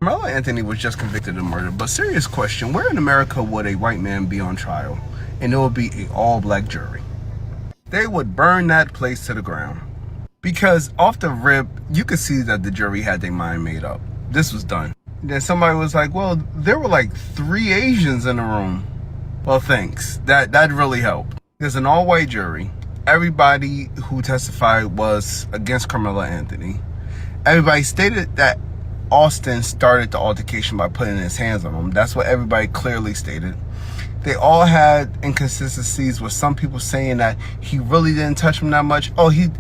Carmelo Anthony was just convicted of murder, but serious question, where in America would a white man be on trial and it would be an all-black jury? They would burn that place to the ground. Because off the rip, you could see that the jury had their mind made up. This was done. Then somebody was like, well, there were like 3 Asians in the room. Well, thanks. That really helped. There's an all-white jury. Everybody who testified was against Carmelo Anthony. Everybody stated that Austin started the altercation by putting his hands on him. That's what everybody clearly stated. They all had inconsistencies with some people saying that he really didn't touch him that much. Oh, he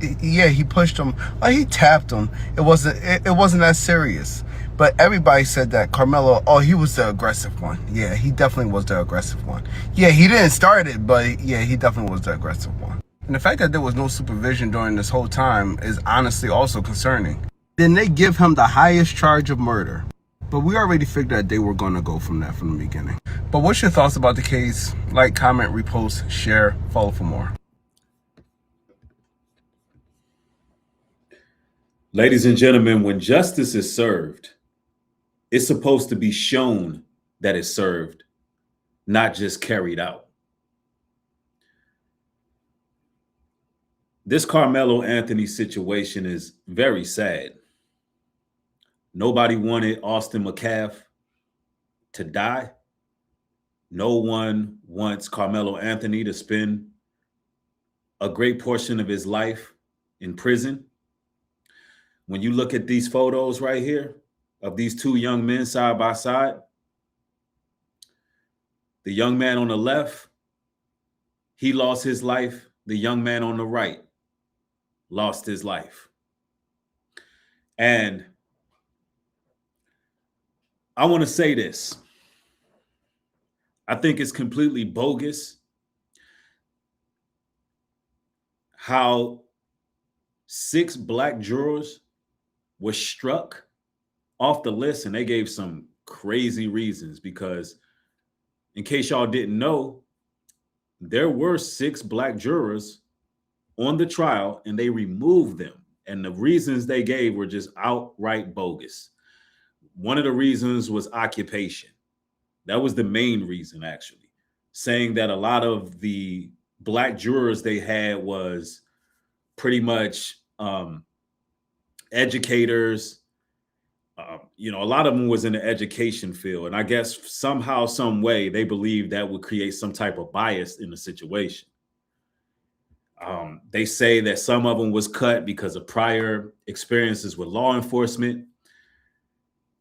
pushed him. Oh, he tapped him. It wasn't that serious. But everybody said that Carmelo, oh, he was the aggressive one. Yeah, he definitely was the aggressive one. Yeah, he didn't start it, but yeah, he definitely was the aggressive one. And the fact that there was no supervision during this whole time is honestly also concerning. Then they give him the highest charge of murder. But we already figured that they were going to go from that from the beginning. But what's your thoughts about the case? Like, comment, repost, share, follow for more. Ladies and gentlemen, when justice is served, it's supposed to be shown that it's served, not just carried out. This Carmelo Anthony situation is very sad. Nobody wanted Austin McCaff to die. No one wants Carmelo Anthony to spend a great portion of his life in prison. When you look at these photos right here of these 2 young men side by side, the young man on the left, he lost his life. The young man on the right lost his life. And I want to say this. I think it's completely bogus how 6 black jurors were struck off the list, and they gave some crazy reasons because, in case y'all didn't know, there were 6 black jurors on the trial and they removed them. And the reasons they gave were just outright bogus. One of the reasons was occupation. That was the main reason, actually, saying that a lot of the black jurors they had was pretty much educators. A lot of them was in the education field. And I guess somehow, some way, they believed that would create some type of bias in the situation. They say that some of them was cut because of prior experiences with law enforcement.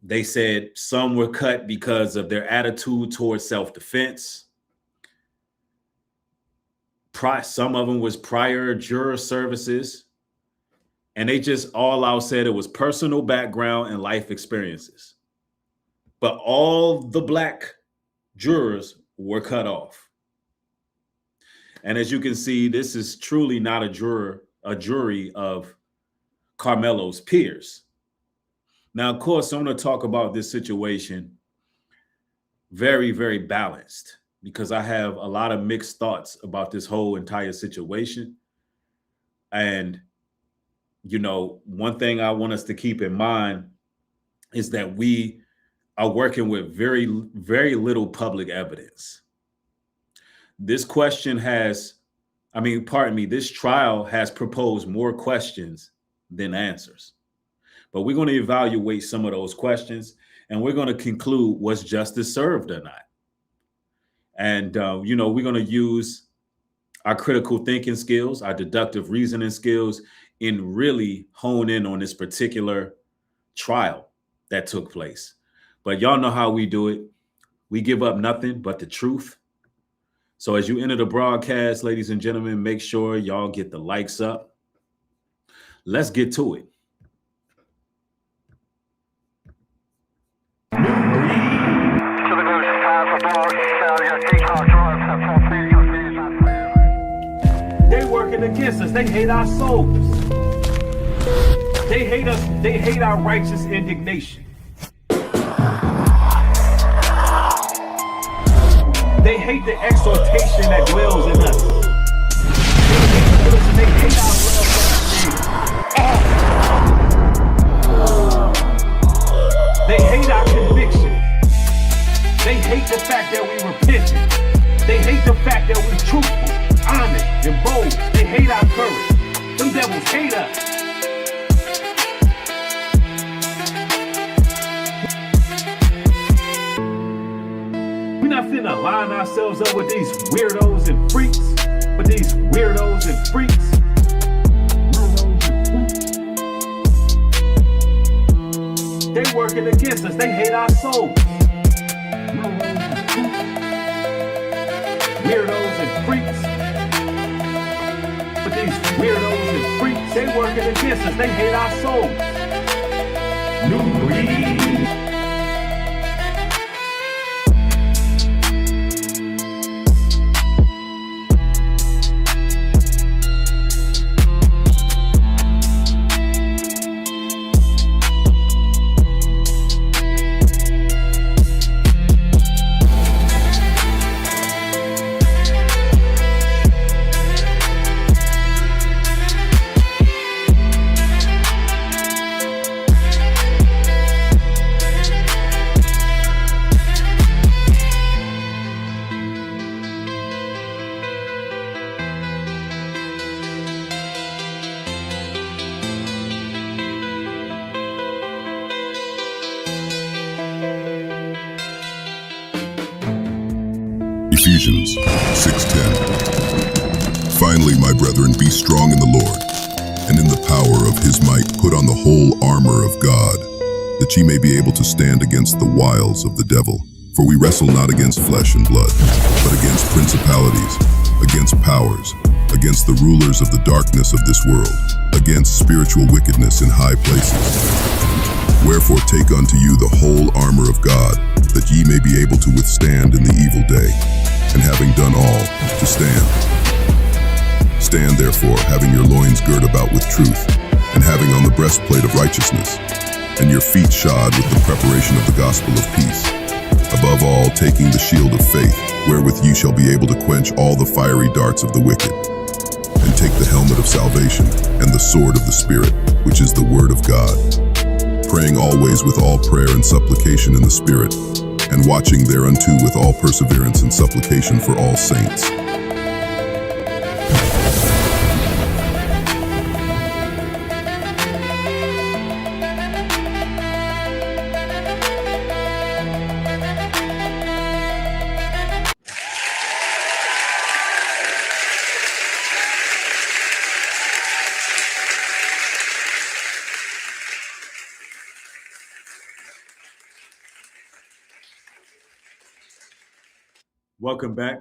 They said some were cut because of their attitude towards self-defense. Some of them was prior juror services. And they just all out said it was personal background and life experiences. But all the black jurors were cut off. And as you can see, this is truly not a jury of Carmelo's peers. Now, of course, I'm going to talk about this situation very, very balanced because I have a lot of mixed thoughts about this whole entire situation. And, one thing I want us to keep in mind is that we are working with very, very little public evidence. This this trial has proposed more questions than answers. But we're going to evaluate some of those questions, and we're going to conclude was justice served or not. And, we're going to use our critical thinking skills, our deductive reasoning skills, and really hone in on this particular trial that took place. But y'all know how we do it. We give up nothing but the truth. So as you enter the broadcast, ladies and gentlemen, make sure y'all get the likes up. Let's get to it. They working against us. They hate our souls. They hate us. They hate our righteous indignation. They hate the exhortation that dwells in us. They hate our love. They hate our fact that we repentant. They hate the fact that we truthful, honest, and bold. They hate our courage. Them devils hate us. We're not finna line ourselves up with these weirdos and freaks, but these weirdos and freaks. They working against us. They hate our souls. Weirdos and freaks. But these weirdos and freaks, they working against us. They hate our souls. Nubreed. Ephesians 6:10. Finally, my brethren, be strong in the Lord, and in the power of his might put on the whole armor of God, that ye may be able to stand against the wiles of the devil. For we wrestle not against flesh and blood, but against principalities, against powers, against the rulers of the darkness of this world, against spiritual wickedness in high places. Wherefore take unto you the whole armor of God, that ye may be able to withstand in the evil day, and having done all, to stand. Stand therefore, having your loins girt about with truth, and having on the breastplate of righteousness, and your feet shod with the preparation of the gospel of peace. Above all, taking the shield of faith, wherewith ye shall be able to quench all the fiery darts of the wicked, and take the helmet of salvation, and the sword of the Spirit, which is the word of God, praying always with all prayer and supplication in the Spirit, and watching thereunto with all perseverance and supplication for all saints.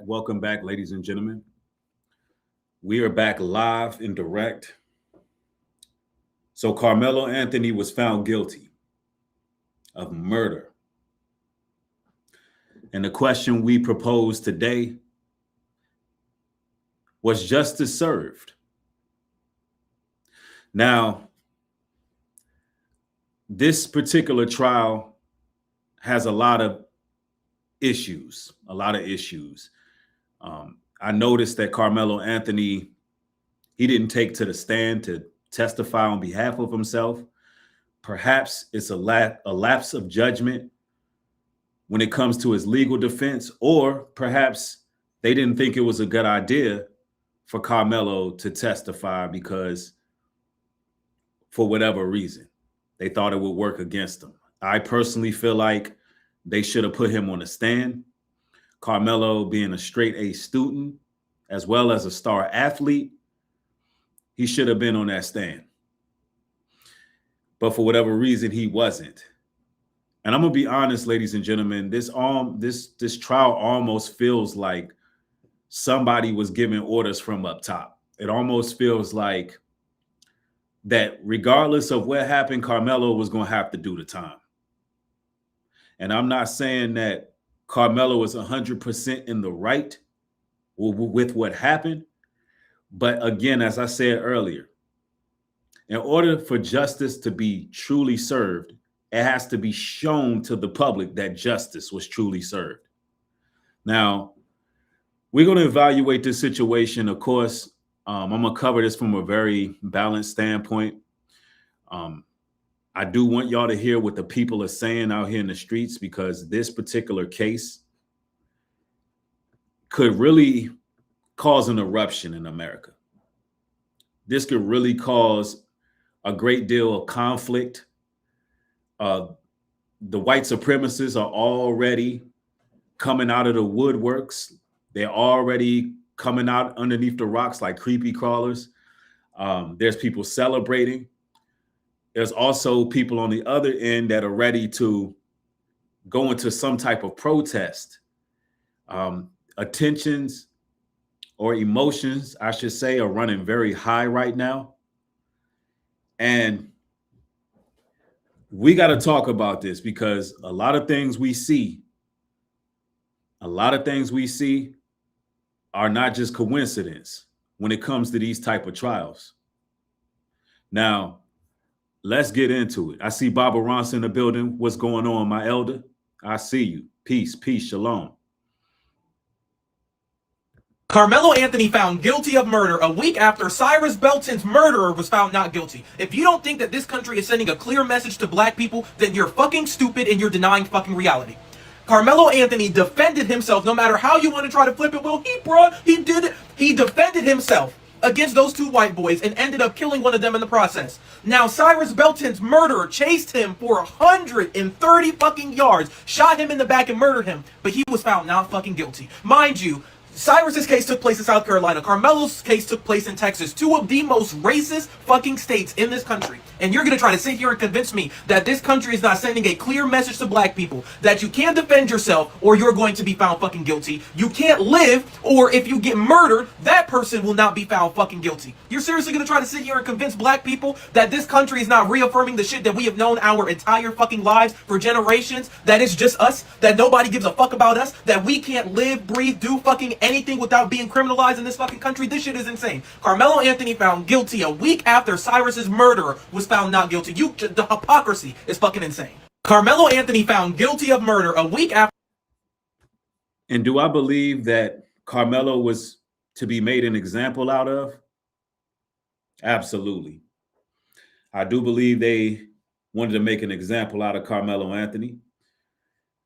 Welcome back, ladies and gentlemen. We are back live and direct. So Carmelo Anthony was found guilty of murder. And the question we propose today was justice served? Now, this particular trial has a lot of issues. I noticed that Carmelo Anthony, he didn't take to the stand to testify on behalf of himself. Perhaps it's a lapse of judgment when it comes to his legal defense, or perhaps they didn't think it was a good idea for Carmelo to testify because for whatever reason, they thought it would work against him. I personally feel like they should have put him on the stand. Carmelo, being a straight A student, as well as a star athlete, he should have been on that stand. But for whatever reason, he wasn't. And I'm gonna be honest, ladies and gentlemen, this trial almost feels like somebody was giving orders from up top. It almost feels like that regardless of what happened, Carmelo was gonna have to do the time. And I'm not saying that Carmelo is 100% in the right with what happened. But again, as I said earlier, in order for justice to be truly served, it has to be shown to the public that justice was truly served. Now, we're going to evaluate this situation. Of course, I'm going to cover this from a very balanced standpoint. I do want y'all to hear what the people are saying out here in the streets, because this particular case could really cause an eruption in America. This could really cause a great deal of conflict. The white supremacists are already coming out of the woodworks. They're already coming out underneath the rocks like creepy crawlers. There's people celebrating. There's also people on the other end that are ready to go into some type of protest. Attentions or emotions, I should say, are running very high right now. And we got to talk about this because a lot of things we see are not just coincidence when it comes to these type of trials. Now, let's get into it. I see Baba Ronson in the building. What's going on, my elder? I see you. Peace, peace, shalom. Carmelo Anthony found guilty of murder a week after Cyrus Belton's murderer was found not guilty. If you don't think that this country is sending a clear message to black people, then you're fucking stupid and you're denying fucking reality. Carmelo Anthony defended himself, no matter how you want to try to flip it. Well, he did it. He defended himself against those two white boys and ended up killing one of them in the process. Now, Cyrus Belton's murderer chased him for 130 fucking yards, shot him in the back and murdered him, but he was found not fucking guilty. Mind you, Cyrus's case took place in South Carolina. Carmelo's case took place in Texas. Two of the most racist fucking states in this country. And you're going to try to sit here and convince me that this country is not sending a clear message to black people that you can't defend yourself or you're going to be found fucking guilty. You can't live, or if you get murdered, that person will not be found fucking guilty. You're seriously going to try to sit here and convince black people that this country is not reaffirming the shit that we have known our entire fucking lives for generations, that it's just us, that nobody gives a fuck about us, that we can't live, breathe, do fucking anything without being criminalized in this fucking country? This shit is insane. Carmelo Anthony found guilty a week after Cyrus's murderer was found not guilty. The hypocrisy is fucking insane. Carmelo Anthony found guilty of murder a week after. And do I believe that Carmelo was to be made an example out of? Absolutely. I do believe they wanted to make an example out of Carmelo Anthony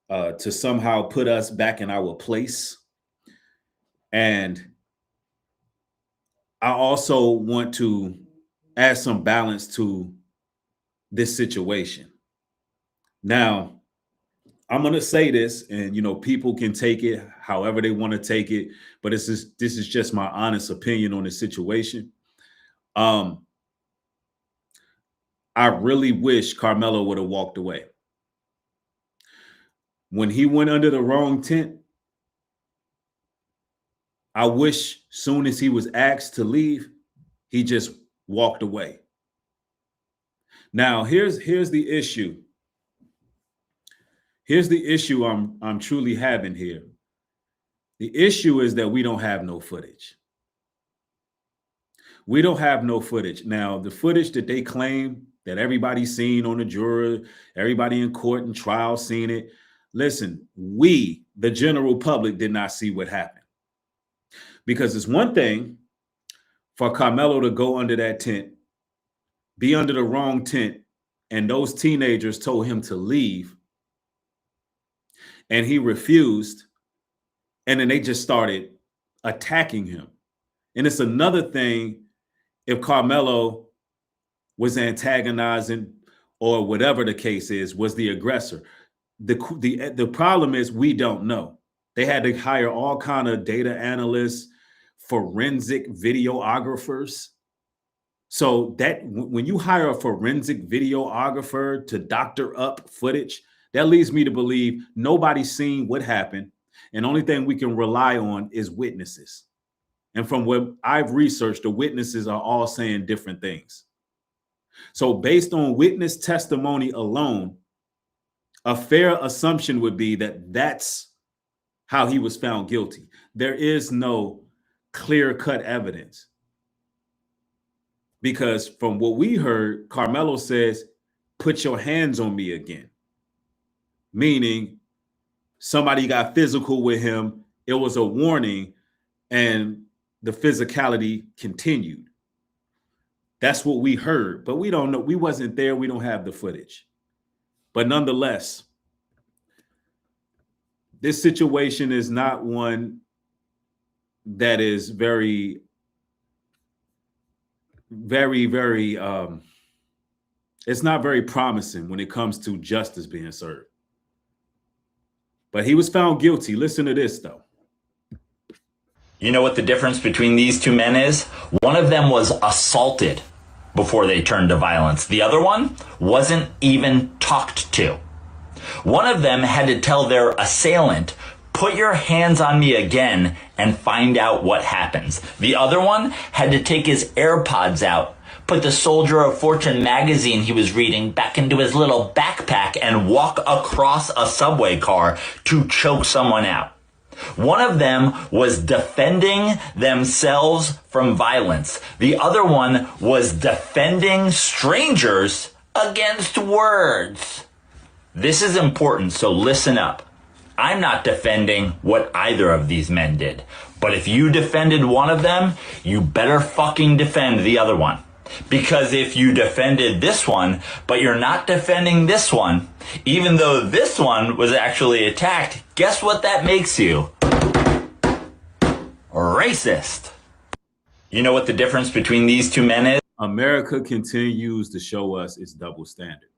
to somehow put us back in our place. And I also want to add some balance to this situation. Now, I'm going to say this, and people can take it however they want to take it, but this is just my honest opinion on the situation. I really wish Carmelo would have walked away. When he went under the wrong tent, I wish soon as he was asked to leave, he just walked away. Now, here's the issue. Here's the issue I'm truly having here. The issue is that we don't have no footage. We don't have no footage. Now, the footage that they claim that everybody's seen on the juror, everybody in court and trial seen it. Listen, we, the general public, did not see what happened. Because it's one thing for Carmelo to go under that tent, be under the wrong tent, and those teenagers told him to leave, and he refused, and then they just started attacking him. And it's another thing if Carmelo was antagonizing or whatever the case is, was the aggressor. The problem is we don't know. They had to hire all kind of data analysts, forensic videographers. So that when you hire a forensic videographer to doctor up footage, that leads me to believe nobody's seen what happened. And the only thing we can rely on is witnesses. And from what I've researched, the witnesses are all saying different things. So based on witness testimony alone, a fair assumption would be that that's how he was found guilty. There is no clear-cut evidence. Because from what we heard, Carmelo says, "Put your hands on me again." Meaning somebody got physical with him. It was a warning and the physicality continued. That's what we heard, but we don't know. We wasn't there. We don't have the footage. But nonetheless, this situation is not one that is very, very, very, it's not very promising when it comes to justice being served. But he was found guilty. Listen to this, though. You know what the difference between these two men is? One of them was assaulted before they turned to violence. The other one wasn't even talked to. One of them had to tell their assailant, "Put your hands on me again and find out what happens." The other one had to take his AirPods out, put the Soldier of Fortune magazine he was reading back into his little backpack, and walk across a subway car to choke someone out. One of them was defending themselves from violence. The other one was defending strangers against words. This is important, so listen up. I'm not defending what either of these men did. But if you defended one of them, you better fucking defend the other one. Because if you defended this one, but you're not defending this one, even though this one was actually attacked, guess what that makes you? Racist. You know what the difference between these two men is? America continues to show us its double standard.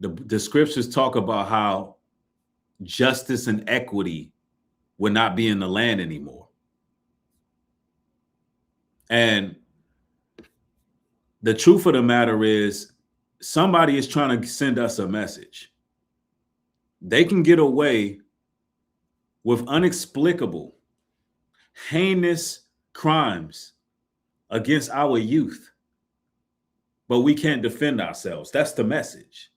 The scriptures talk about how justice and equity will not be in the land anymore. And the truth of the matter is, somebody is trying to send us a message. They can get away with inexplicable, heinous crimes against our youth, but we can't defend ourselves. That's the message.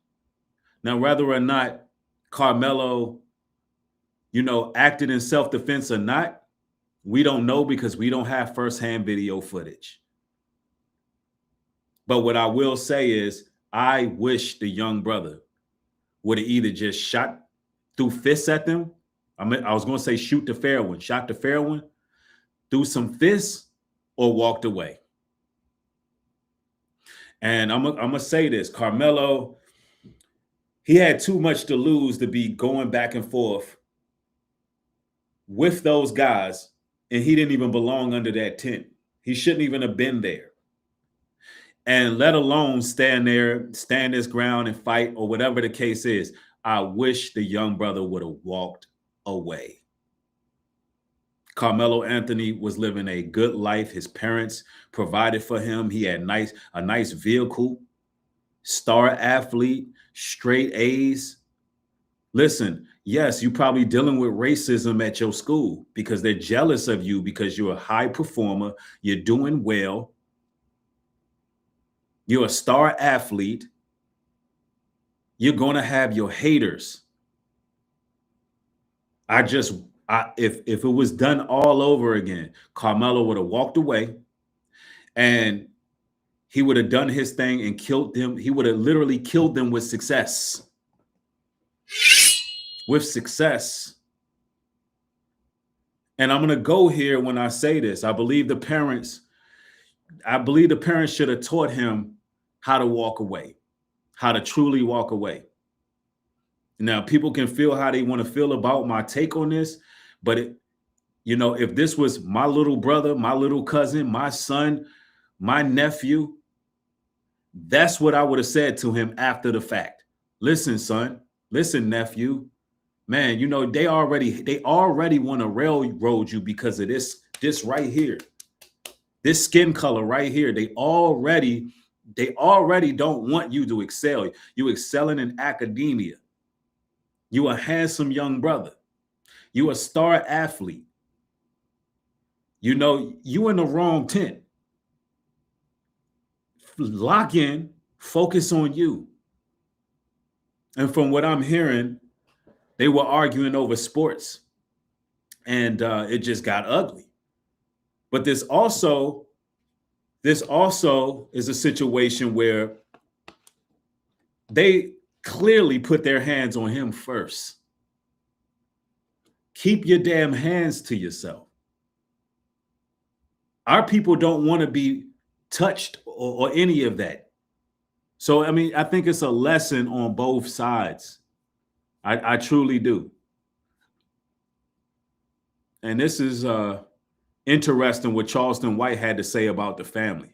Now, whether or not Carmelo, acted in self-defense or not, we don't know because we don't have firsthand video footage. But what I will say is, I wish the young brother would have either just shot threw fists at them. I was going to say shoot the fair one, shot the fair one, threw some fists, or walked away. And I'm gonna say this, Carmelo, he had too much to lose to be going back and forth with those guys, and he didn't even belong under that tent. He shouldn't even have been there. And let alone stand his ground and fight, or whatever the case is. I wish the young brother would have walked away. Carmelo Anthony was living a good life. His parents provided for him. He had a nice vehicle, star athlete, straight A's. Listen, yes, you're probably dealing with racism at your school because they're jealous of you because you're a high performer. You're doing well. You're a star athlete. You're going to have your haters. If it was done all over again, Carmelo would have walked away and he would have done his thing and killed them. He would have literally killed them with success. With success. And I'm going to go here when I say this. I believe the parents should have taught him how to walk away, how to truly walk away. Now, people can feel how they want to feel about my take on this, but if this was my little brother, my little cousin, my son, my nephew, that's what I would have said to him after the fact. Listen, son, listen, nephew, man, they already want to railroad you because of this right here, this skin color right here. They already don't want you to excel. You excelling in academia. You a handsome young brother. You a star athlete. You in the wrong tent. Lock in, focus on you. And from what I'm hearing, they were arguing over sports and it just got ugly. But this also is a situation where they clearly put their hands on him first. Keep your damn hands to yourself. Our people don't want to be touched or any of that. So, I think it's a lesson on both sides. I truly do. and this is interesting what Charleston White had to say about the family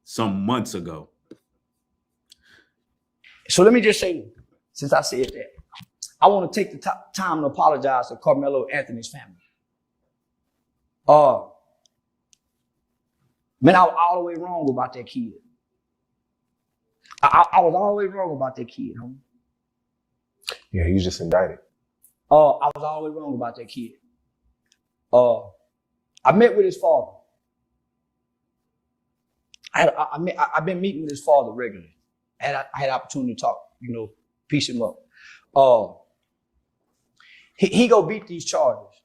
some months ago. So let me just say, since I said that, I want to take the time to apologize to Carmelo Anthony's family. Man, I was all the way wrong about that kid. I was all the way wrong about that kid, homie. Yeah, he was just indicted. I was all the way wrong about that kid. I met with his father. I've been meeting with his father regularly. I had opportunity to talk, piece him up. He go beat these charges.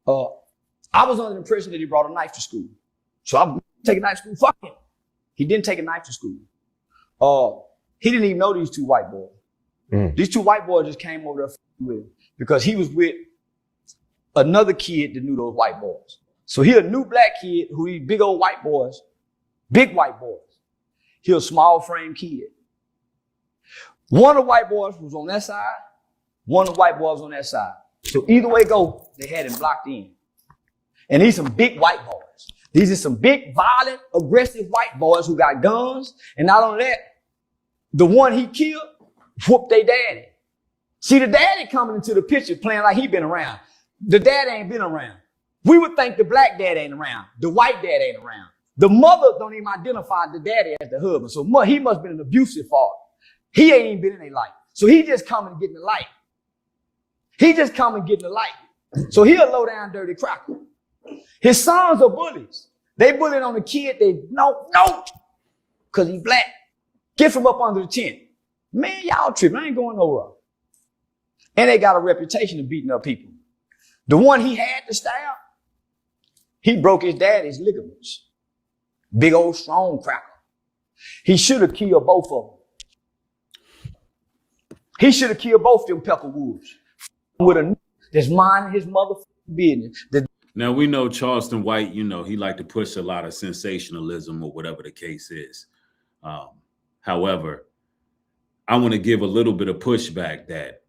I was under the impression that he brought a knife to school. So I'm taking a knife to school. Fuck him. He didn't take a knife to school. He didn't even know these two white boys. These two white boys just came over there with him because he was with another kid that knew those white boys. So he a new black kid who these big old white boys, big white boys. He a small frame kid. One of the white boys was on that side. One of the white boys on that side. So either way go, they had him blocked in. And these some big white boys. These are some big, violent, aggressive white boys who got guns. And not only that, the one he killed whooped their daddy. See, the daddy coming into the picture playing like he been around. The dad ain't been around. We would think the black dad ain't around. The white dad ain't around. The mother don't even identify the daddy as the husband. So he must have been an abusive father. He ain't even been in their life. So he just coming and getting the light. He just coming and getting the light. So he a low down dirty cracker. His sons are bullies. They bullying on the kid. They no, because he black. Get from up under the tent. Man, y'all tripping. I ain't going nowhere. And they got a reputation of beating up people. The one he had to stab, he broke his daddy's ligaments. Big old strong cracker. He should have killed both of them. He should have killed both them Pepperwoods with a that's minding his motherfucking business. Now, we know Charleston White, he like to push a lot of sensationalism or whatever the case is. However, I want to give a little bit of pushback that,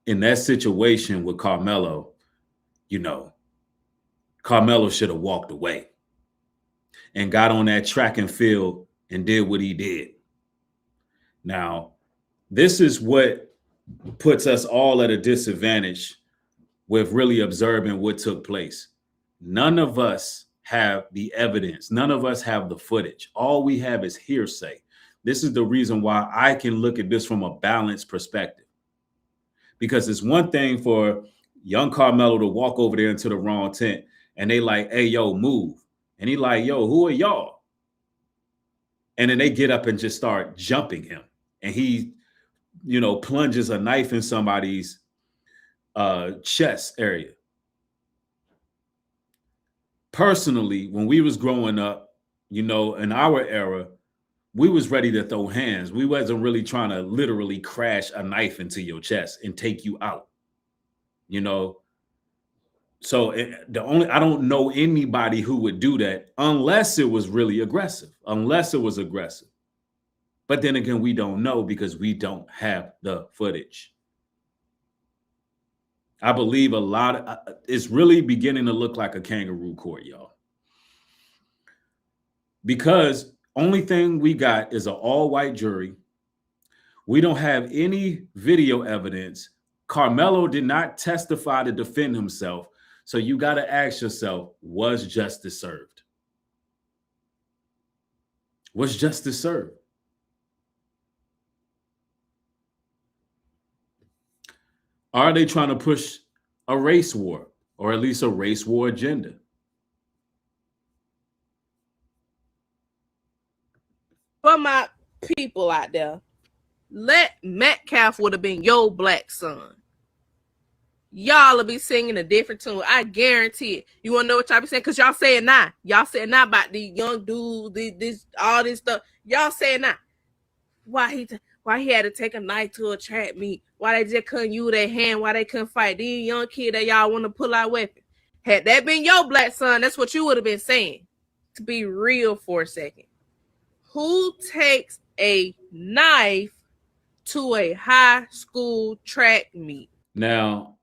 in that situation with Carmelo, Carmelo should have walked away and got on that track and field and did what he did. Now, this is what puts us all at a disadvantage with really observing what took place. None of us have the evidence. None of us have the footage. All we have is hearsay. This is the reason why I can look at this from a balanced perspective. Because it's one thing for young Carmelo to walk over there into the wrong tent and they like, hey, yo, move. And he like, yo, who are y'all? And then they get up and just start jumping him. And he, plunges a knife in somebody's chest area. Personally, when we was growing up, in our era, we was ready to throw hands. We wasn't really trying to literally crash a knife into your chest and take you out. So I don't know anybody who would do that unless it was really aggressive, But then again, we don't know because we don't have the footage. I believe it's really beginning to look like a kangaroo court, y'all. Because only thing we got is an all-white jury. We don't have any video evidence. Carmelo did not testify to defend himself. So you got to ask yourself, was justice served? Was justice served? Are they trying to push a race war or at least a race war agenda? For my people out there, Metcalf would have been your black son. Y'all will be singing a different tune. I guarantee it. You want to know what y'all be saying? Because y'all saying now. Y'all saying now about these young dudes, all this stuff. Y'all saying now. Why he had to take a knife to a trap meet? Why they just couldn't use their hand? Why they couldn't fight? These young kids that y'all want to pull out weapons. Had that been your black son, that's what you would have been saying. To be real for a second. Who takes a knife to a high school track meet? Now,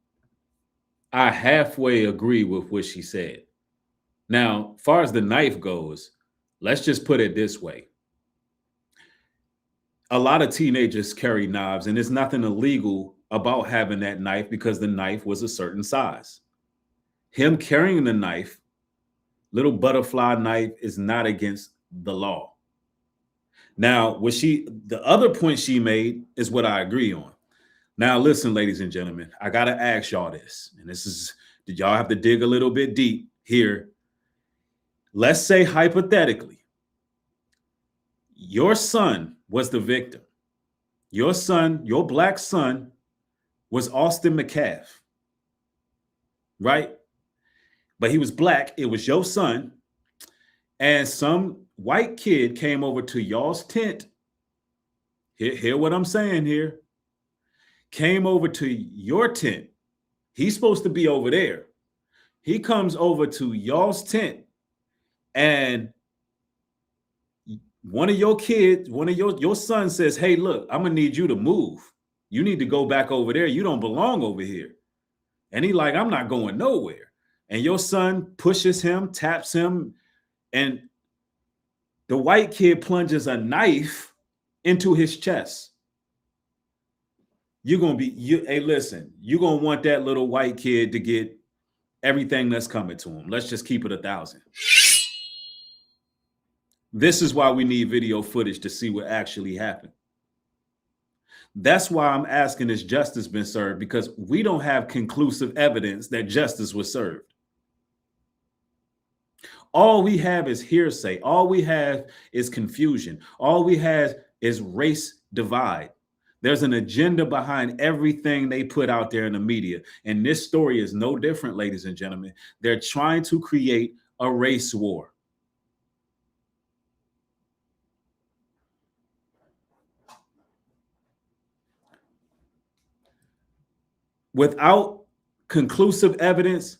I halfway agree with what she said. Now, far as the knife goes, let's just put it this way. A lot of teenagers carry knives, and there's nothing illegal about having that knife because the knife was a certain size. Him carrying the knife, little butterfly knife, is not against the law. Now, the other point she made is what I agree on. Now, listen, ladies and gentlemen, I got to ask y'all this, and did y'all have to dig a little bit deep here? Let's say hypothetically, your son was the victim. Your son, your black son, was Austin McCaff, right? But he was black. It was your son. And some white kid came over to y'all's tent. Hear what I'm saying here. Came over to your tent. He's supposed to be over there. He comes over to y'all's tent, and one of your kids, one of your son says, hey, look, I'm gonna need you to move. You need to go back over there. You don't belong over here. And he like, I'm not going nowhere. And your son pushes him, taps him, and the white kid plunges a knife into his chest. Hey, listen, you're going to want that little white kid to get everything that's coming to him. Let's just keep it 1,000. This is why we need video footage to see what actually happened. That's why I'm asking, has justice been served? Because we don't have conclusive evidence that justice was served. All we have is hearsay. All we have is confusion. All we have is race divide. There's an agenda behind everything they put out there in the media. And this story is no different, ladies and gentlemen. They're trying to create a race war. Without conclusive evidence,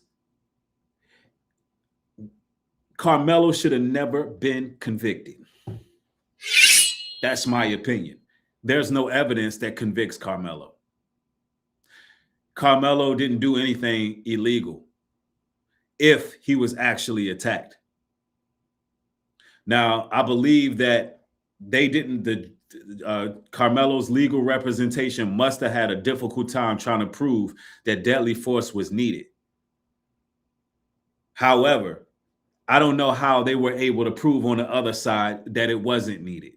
Carmelo should have never been convicted. That's my opinion. There's no evidence that convicts Carmelo. Carmelo didn't do anything illegal if he was actually attacked. Now, I believe that Carmelo's legal representation must have had a difficult time trying to prove that deadly force was needed. However, I don't know how they were able to prove on the other side that it wasn't needed.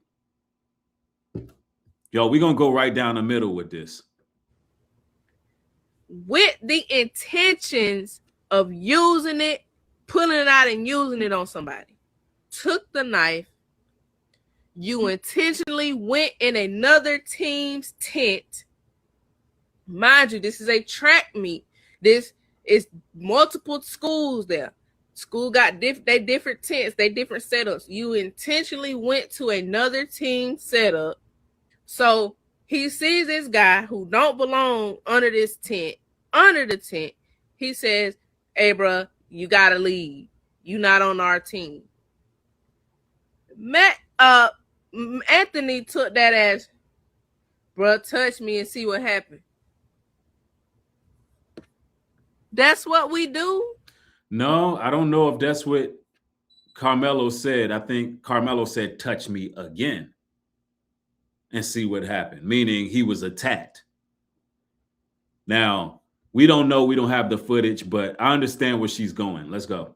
Yo, we're going to go right down the middle with this. With the intentions of using it, pulling it out and using it on somebody. Took the knife. You intentionally went in another team's tent. Mind you, this is a track meet. This is multiple schools there. School got they different tents, they different setups. You intentionally went to another team setup. So he sees this guy who don't belong under this tent, under the tent. He says, hey, bro, you got to leave. You not on our team. Anthony took that as, bro, touch me and see what happened. That's what we do? No, I don't know if that's what Carmelo said. I think Carmelo said, touch me again and see what happened, meaning he was attacked. Now, we don't know. We don't have the footage, but I understand where she's going. Let's go.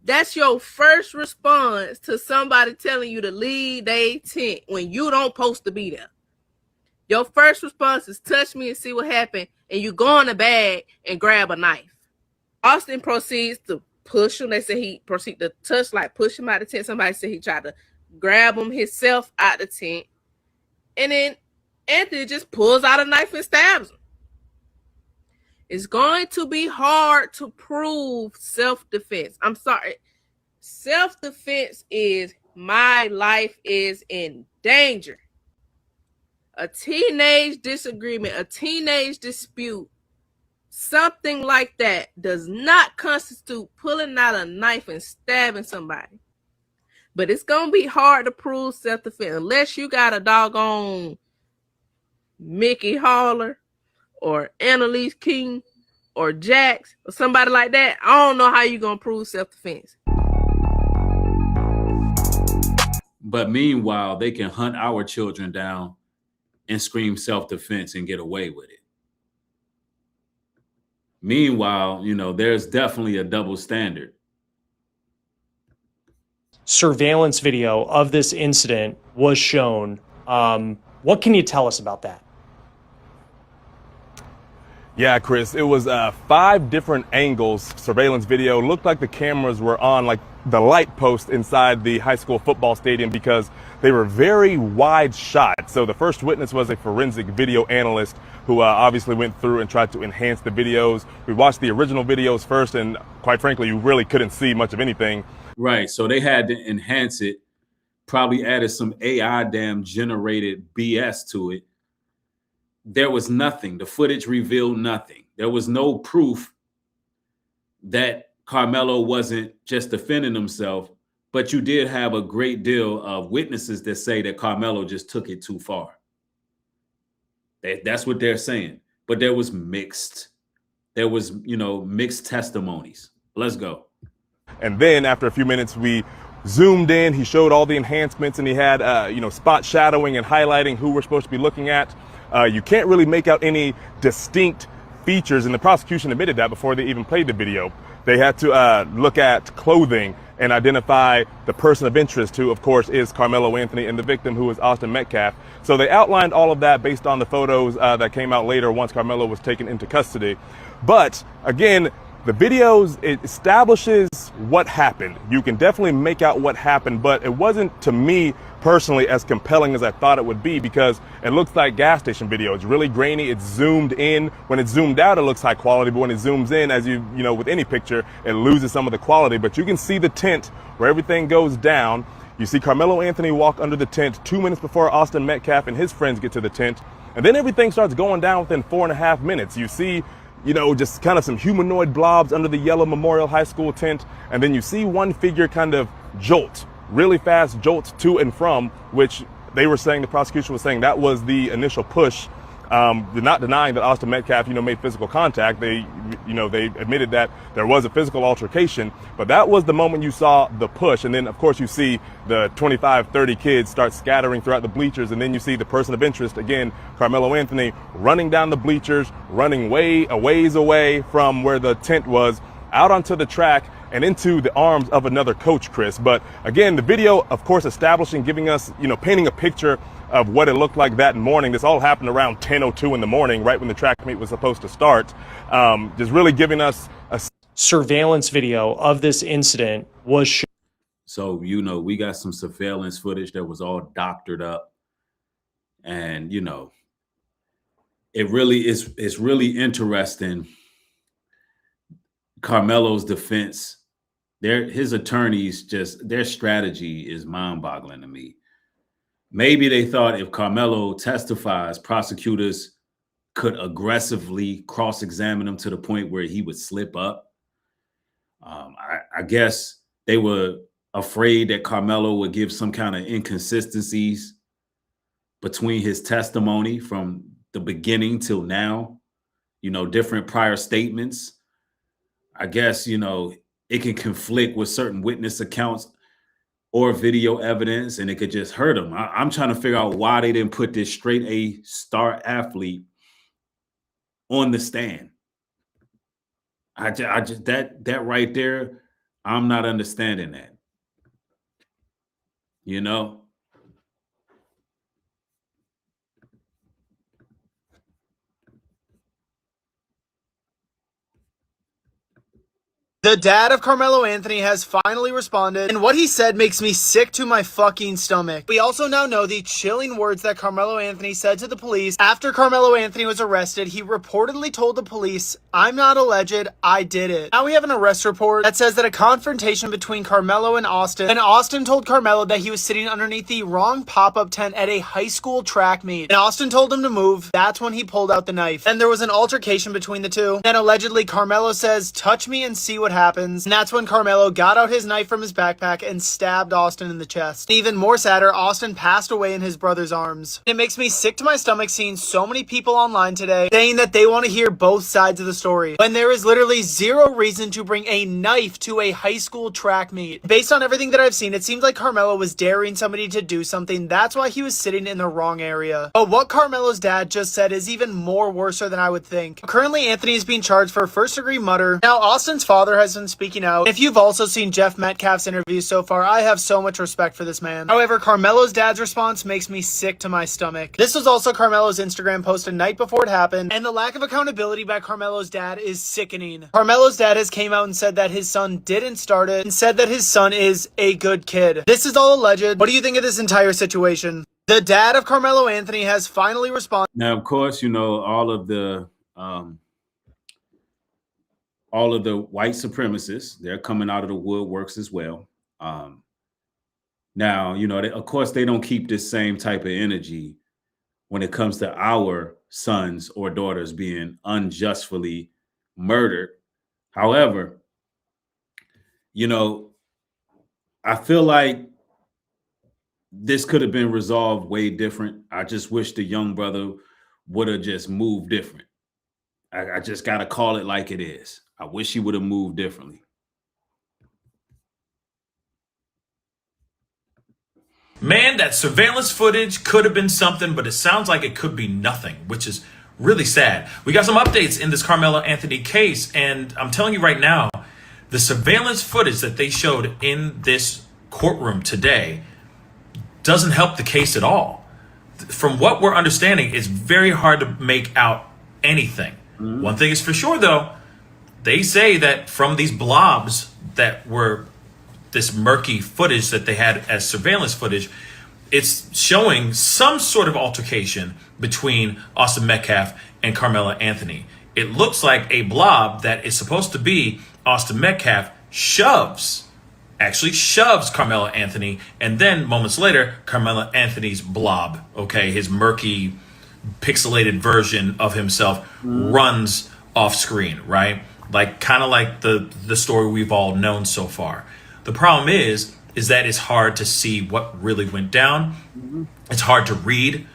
That's your first response to somebody telling you to leave their tent when you don't supposed to be there. Your first response is touch me and see what happened, and you go in the bag and grab a knife. Austin proceeds to push him. They say he proceeded to touch, like push him out of the tent. Somebody said he tried to grab him himself out the tent. And then Anthony just pulls out a knife and stabs him. It's going to be hard to prove self-defense. I'm sorry. Self-defense is my life is in danger. A teenage disagreement, a teenage dispute, something like that does not constitute pulling out a knife and stabbing somebody. But it's going to be hard to prove self-defense unless you got a doggone Mickey Haller or Annalise King or Jax or somebody like that, I don't know how you gonna prove self-defense. But meanwhile, they can hunt our children down and scream self-defense and get away with it. Meanwhile, you know, there's definitely a double standard. Surveillance video of this incident was shown. What can you tell us about that? Yeah, Chris, it was 5 different angles. Surveillance video looked like the cameras were on like the light post inside the high school football stadium because they were very wide shot. So the first witness was a forensic video analyst who obviously went through and tried to enhance the videos. We watched the original videos first, and quite frankly, you really couldn't see much of anything. Right. So they had to enhance it, probably added some AI generated BS to it. There was nothing. The footage revealed nothing. There was no proof that Carmelo wasn't just defending himself, but you did have a great deal of witnesses that say that Carmelo just took it too far. That's what they're saying. But there was mixed testimonies. Let's go. And then after a few minutes, we zoomed in. He showed all the enhancements, and he had, spot shadowing and highlighting who we're supposed to be looking at. You can't really make out any distinct features, and the prosecution admitted that before they even played the video. They had to look at clothing and identify the person of interest, who, of course, is Carmelo Anthony, and the victim, who is Austin Metcalf. So they outlined all of that based on the photos that came out later once Carmelo was taken into custody. But again, the videos, it establishes what happened. You can definitely make out what happened, but it wasn't, to me personally, as compelling as I thought it would be, because it looks like gas station video. It's really grainy. It's zoomed in. When it's zoomed out, it looks high quality, but when it zooms in, as you know, with any picture, it loses some of the quality. But you can see the tent where everything goes down. You see Carmelo Anthony walk under the tent 2 minutes before Austin Metcalf and his friends get to the tent. And then everything starts going down within 4.5 minutes. You see, just kind of some humanoid blobs under the yellow Memorial High School tent. And then you see one figure kind of jolt, really fast jolt to and from, which they were saying, the prosecution was saying that was the initial push. They're not denying that Austin Metcalf, made physical contact. They admitted that there was a physical altercation, but that was the moment you saw the push. And then, of course, you see the 25, 30 kids start scattering throughout the bleachers. And then you see the person of interest, again, Carmelo Anthony, running down the bleachers, running a ways away from where the tent was, out onto the track and into the arms of another coach, Chris. But again, the video, of course, establishing, giving us, painting a picture of what it looked like that morning. This all happened around 10:02 in the morning, right when the track meet was supposed to start. Just really giving us a surveillance video of this incident was shown. So, we got some surveillance footage that was all doctored up. And, it's really interesting. Carmelo's defense, his attorneys, their strategy is mind-boggling to me. Maybe they thought if Carmelo testifies, prosecutors could aggressively cross-examine him to the point where he would slip up. I guess they were afraid that Carmelo would give some kind of inconsistencies between his testimony from the beginning till now, different prior statements. I guess, it can conflict with certain witness accounts or video evidence, and it could just hurt him. I'm trying to figure out why they didn't put this straight A star athlete on the stand. I just that right there, I'm not understanding that. The dad of Carmelo Anthony has finally responded, and what he said makes me sick to my fucking stomach. We also now know the chilling words that Carmelo Anthony said to the police after Carmelo Anthony was arrested. He reportedly told the police, "I'm not alleged, I did it." Now we have an arrest report that says that a confrontation between Carmelo and Austin told Carmelo that he was sitting underneath the wrong pop-up tent at a high school track meet, and Austin told him to move. That's when he pulled out the knife, and there was an altercation between the two. Then allegedly Carmelo says, "Touch me and see what happens, and that's when Carmelo got out his knife from his backpack and stabbed Austin in the chest. Even more sadder, Austin passed away in his brother's arms. It makes me sick to my stomach seeing so many people online today saying that they want to hear both sides of the story, when there is literally zero reason to bring a knife to a high school track meet. Based on everything that I've seen, it seems like Carmelo was daring somebody to do something. That's why he was sitting in the wrong area. But what Carmelo's dad just said is even more worse than I would think. Currently, Anthony is being charged for first-degree murder. Now, Austin's father has been speaking out. If you've also seen Jeff Metcalf's interviews so far, I have so much respect for this man. However, Carmelo's dad's response makes me sick to my stomach. This was also Carmelo's Instagram post a night before it happened, and the lack of accountability by Carmelo's dad is sickening. Carmelo's dad has came out and said that his son didn't start it, and said that his son is a good kid. This is all alleged. What do you think of this entire situation? The dad of Carmelo Anthony has finally responded. Now, of course, you know, all of the white supremacists, they're coming out of the woodworks as well. Now, you know, of course, they don't keep this same type of energy when it comes to our sons or daughters being unjustly murdered. However, you know, I feel like this could have been resolved way different. I just wish the young brother would have just moved different. I just got to call it like it is. I wish he would have moved differently. Man, that surveillance footage could have been something, but it sounds like it could be nothing, which is really sad. We got some updates in this Carmelo Anthony case, and I'm telling you right now, the surveillance footage that they showed in this courtroom today doesn't help the case at all. From what we're understanding, it's very hard to make out anything. One thing is for sure, though, they say that from these blobs that were this murky footage that they had as surveillance footage, it's showing some sort of altercation between Austin Metcalf and Carmelo Anthony. It looks like a blob that is supposed to be Austin Metcalf actually shoves Carmelo Anthony, and then moments later, Carmelo Anthony's blob, okay, his murky, pixelated version of himself runs off screen, right? Like kind of like the story we've all known so far. The problem is that it's hard to see what really went down. It's hard to read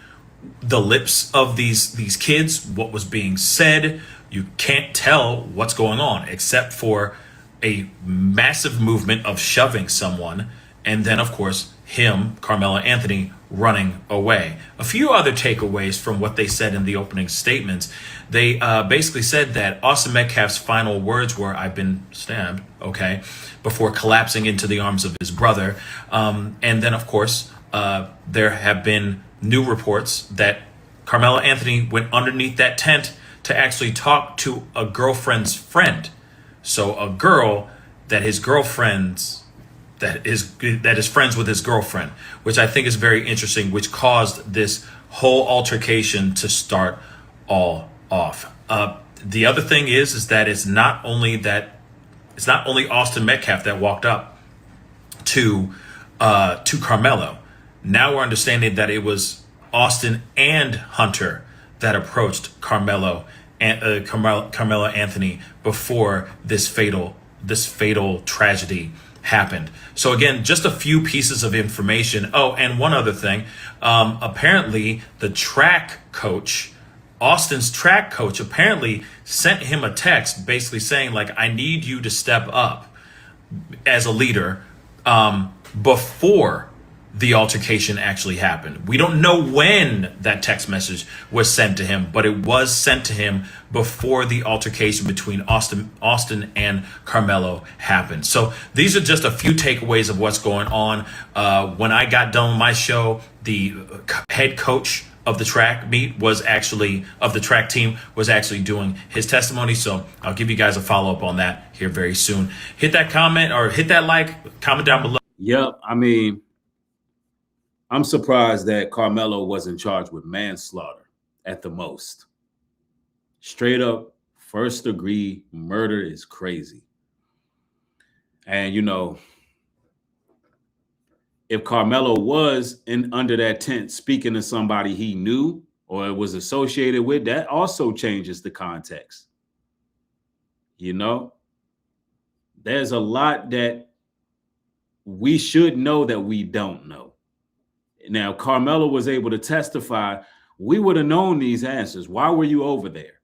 the lips of these kids, what was being said. You can't tell what's going on except for a massive movement of shoving someone, and then of course him, Carmelo Anthony, running away. A few other takeaways from what they said in the opening statements. They basically said that Austin Metcalf's final words were, "I've been stabbed," okay, before collapsing into the arms of his brother. And then of course, there have been new reports that Carmelo Anthony went underneath that tent to actually talk to a girlfriend's friend. So a girl that his girlfriend's that is friends with his girlfriend, which I think is very interesting, which caused this whole altercation to start all off. The other thing is that it's not only Austin Metcalf that walked up to Carmelo. Now we're understanding that it was Austin and Hunter that approached Carmelo Anthony before this fatal tragedy happened. So again, just a few pieces of information. Oh, and one other thing. Apparently the track coach, Austin's track coach, apparently sent him a text basically saying, like, I need you to step up as a leader before the altercation actually happened. We don't know when that text message was sent to him, but it was sent to him before the altercation between Austin and Carmelo happened. So these are just a few takeaways of what's going on. When I got done with my show, the head coach of the track team was actually doing his testimony. So I'll give you guys a follow-up on that here very soon. Hit that comment or hit that like, comment down below. Yep. I mean, I'm surprised that Carmelo wasn't charged with manslaughter at the most. Straight up first degree murder is crazy. And, you know, if Carmelo was under that tent speaking to somebody he knew or was associated with, that also changes the context. You know, There's a lot that we should know that we don't know. Now, Carmelo was able to testify. We would have known these answers. Why were you over there?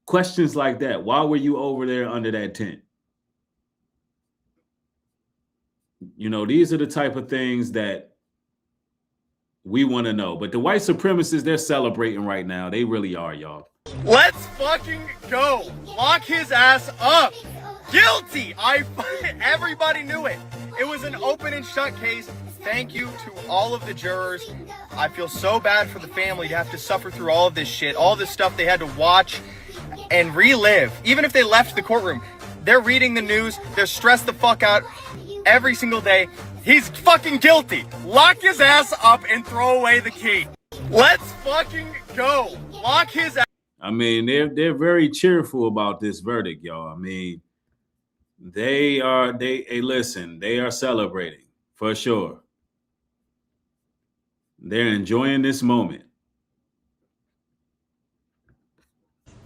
Questions like that. Why were you over there under that tent? You know, these are the type of things that we want to know. But the white supremacists, they're celebrating right now. They really are, y'all. Let's fucking go. Lock his ass up. Guilty. Everybody knew it. It was an open and shut case. Thank you to all of the jurors. I feel so bad for the family to have to suffer through all of this shit, all this stuff they had to watch and relive. Even if they left the courtroom, they're reading the news. They're stressed the fuck out every single day. He's fucking guilty. Lock his ass up and throw away the key. Let's fucking go. Lock his ass. I mean, they're very cheerful about this verdict, y'all. I mean, they listen, they are celebrating for sure. They're enjoying this moment.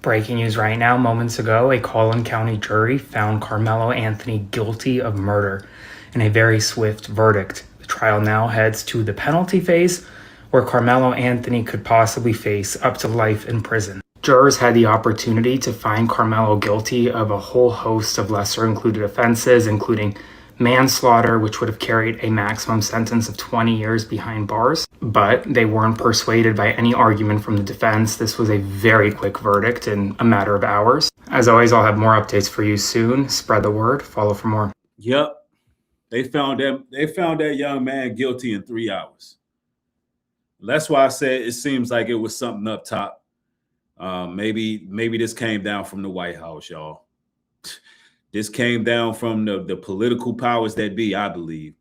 Breaking news right now. Moments ago, a Collin County jury found Carmelo Anthony guilty of murder in a very swift verdict. The trial now heads to the penalty phase, where Carmelo Anthony could possibly face up to life in prison. Jurors had the opportunity to find Carmelo guilty of a whole host of lesser included offenses, including manslaughter, which would have carried a maximum sentence of 20 years behind bars. But they weren't persuaded by any argument from the defense. This was a very quick verdict in a matter of hours. As always, I'll have more updates for you soon. Spread the word. Follow for more. Yep. They found that young man guilty in 3 hours. That's why I said it seems like it was something up top. Maybe this came down from the White House, y'all. This came down from the political powers that be, I believe.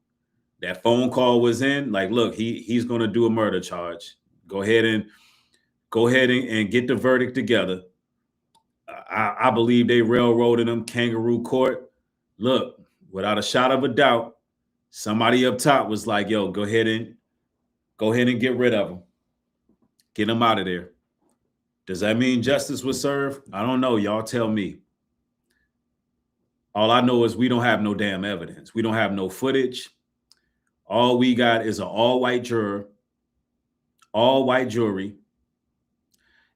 That phone call was in, like, look, he's going to do a murder charge. Go ahead and get the verdict together. I believe they railroaded him, kangaroo court. Look, without a shot of a doubt, somebody up top was like, yo, go ahead and get rid of him. Get him out of there. Does that mean justice was served? I don't know. Y'all tell me. All I know is we don't have no damn evidence. We don't have no footage. All we got is an all-white juror, all-white jury,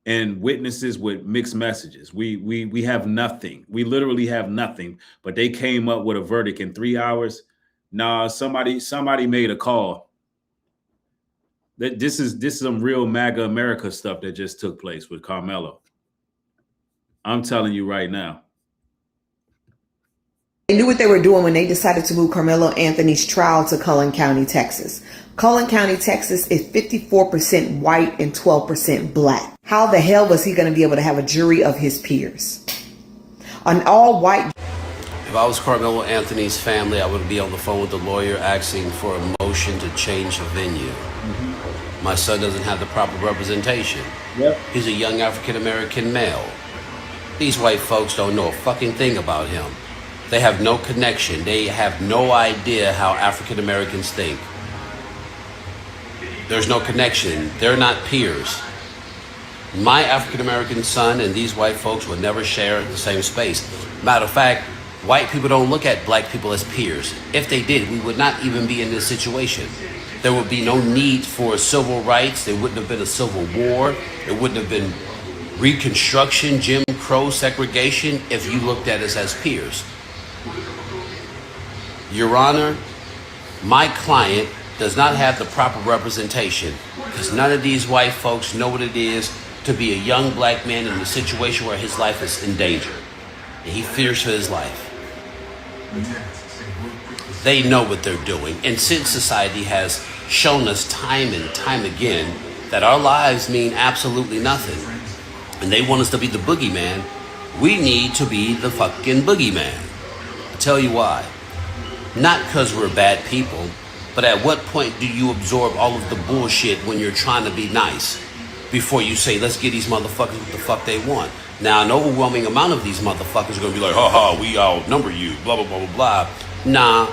and witnesses with mixed messages. We have nothing. We literally have nothing. But they came up with a verdict in 3 hours. Nah, somebody made a call. This is some real MAGA America stuff that just took place with Carmelo. I'm telling you right now. They knew what they were doing when they decided to move Carmelo Anthony's trial to Collin County, Texas. Collin County, Texas is 54% white and 12% black. How the hell was he going to be able to have a jury of his peers? An all-white... If I was Carmelo Anthony's family, I would be on the phone with the lawyer asking for a motion to change the venue. Mm-hmm. My son doesn't have the proper representation. Yep. He's a young African-American male. These white folks don't know a fucking thing about him. They have no connection. They have no idea how African Americans think. There's no connection. They're not peers. My African American son and these white folks would never share the same space. Matter of fact, white people don't look at black people as peers. If they did, we would not even be in this situation. There would be no need for civil rights. There wouldn't have been a civil war. There wouldn't have been Reconstruction, Jim Crow, segregation if you looked at us as peers. Your Honor, my client does not have the proper representation because none of these white folks know what it is to be a young black man in a situation where his life is in danger. And he fears for his life. They know what they're doing. And since society has shown us time and time again that our lives mean absolutely nothing, and they want us to be the boogeyman, we need to be the fucking boogeyman. I'll tell you why. Not because we're bad people, but at what point do you absorb all of the bullshit when you're trying to be nice before you say, let's get these motherfuckers what the fuck they want? Now, an overwhelming amount of these motherfuckers are going to be like, ha, we outnumber you, blah, blah, blah, blah, blah. Nah,